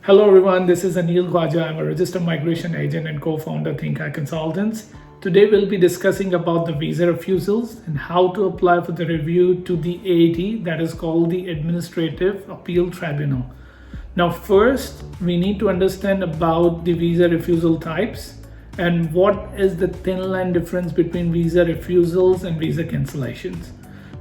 Hello everyone, this is 𝐏𝐚𝐤𝐢𝐚 I'm a registered migration agent and co-founder 𝐻𝐚𝐤𝐢𝐚 Consultants. Today we'll be discussing about the visa refusals and how to apply for the review to the AAT, that is called the Administrative Appeal Tribunal. Now first, we need to understand about the visa refusal types and what is the thin line difference between visa refusals and visa cancellations.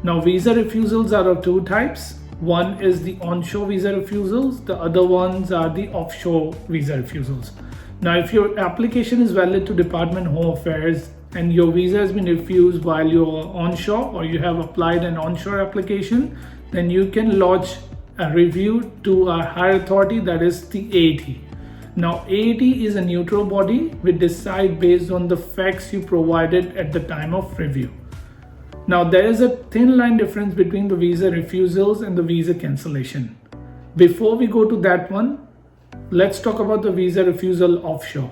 Now visa refusals are of two types. One is the onshore visa refusals, the other ones are the offshore visa refusals. Now if your application is valid to Department of Home Affairs and your visa has been refused while you're onshore or you have applied an onshore application, then you can lodge a review to a higher authority, that is the AAT. Now AAT is a neutral body which decides based on the facts you provided at the time of review. Now there is a thin line difference between the visa refusals and the visa cancellation. Before we go to that one, let's talk about the visa refusal offshore.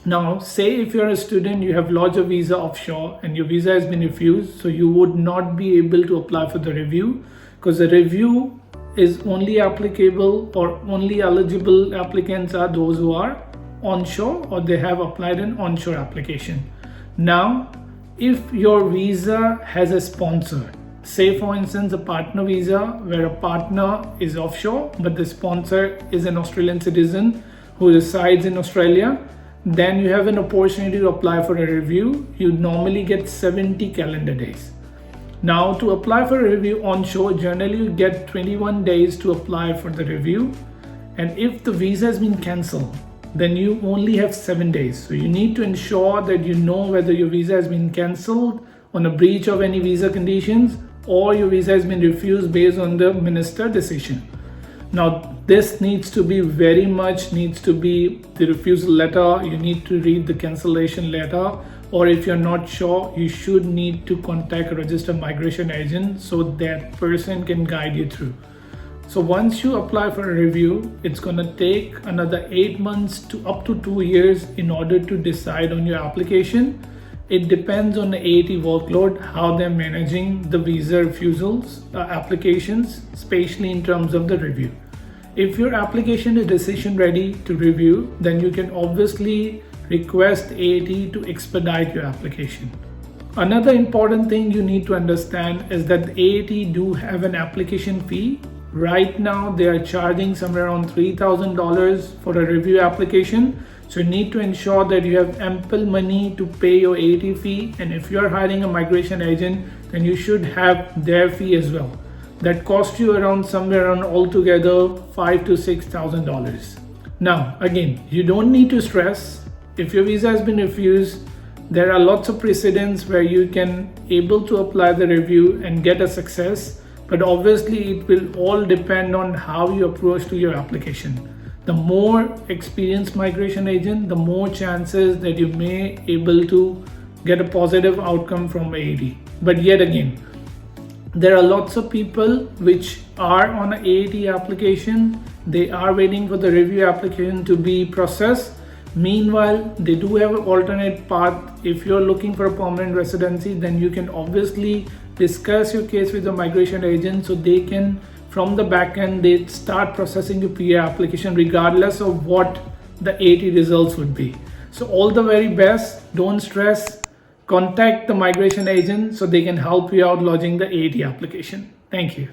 Now say if you're a student, you have lodged a visa offshore and your visa has been refused, so you would not be able to apply for the review because the review is only applicable or only eligible applicants are those who are onshore or they have applied an onshore application. Now if your visa has a sponsor, say for instance a partner visa where a partner is offshore but the sponsor is an Australian citizen who resides in Australia, then you have an opportunity to apply for a review. You normally get 70 calendar days. Now to apply for a review onshore, generally you get 21 days to apply for the review, and if the visa has been cancelled, then you only have 7 days. So you need to ensure that you know whether your visa has been cancelled on a breach of any visa conditions or your visa has been refused based on the minister decision. Now this needs to be the refusal letter. You need to read the cancellation letter, or if you're not sure, you should need to contact a registered migration agent so that person can guide you through. So once you apply for a review, it's going to take another 8 months to up to 2 years in order to decide on your application. It depends on the AAT workload, how they're managing the visa refusals applications, especially in terms of the review. If your application is decision ready to review, then you can obviously request AAT to expedite your application. Another important thing you need to understand is that the AAT do have an application fee. Right now they are charging somewhere around $3,000 for a review application. So you need to ensure that you have ample money to pay your AAT fee, and if you are hiring a migration agent, then you should have their fee as well. That costs you somewhere around altogether $5,000 to $6,000. Now again, you don't need to stress. If your visa has been refused, there are lots of precedents where you can able to apply the review and get a success. But obviously it will all depend on how you approach to your application. The more experienced migration agent, the more chances that you may able to get a positive outcome from AAT. But yet again, there are lots of people which are on an AAT application. They are waiting for the review application to be processed. Meanwhile, they do have an alternate path. If you're looking for a permanent residency, then you can obviously discuss your case with the migration agent so they can, from the back end, they start processing your PR application regardless of what the AAT results would be. So all the very best, don't stress, contact the migration agent so they can help you out lodging the AAT application. Thank you.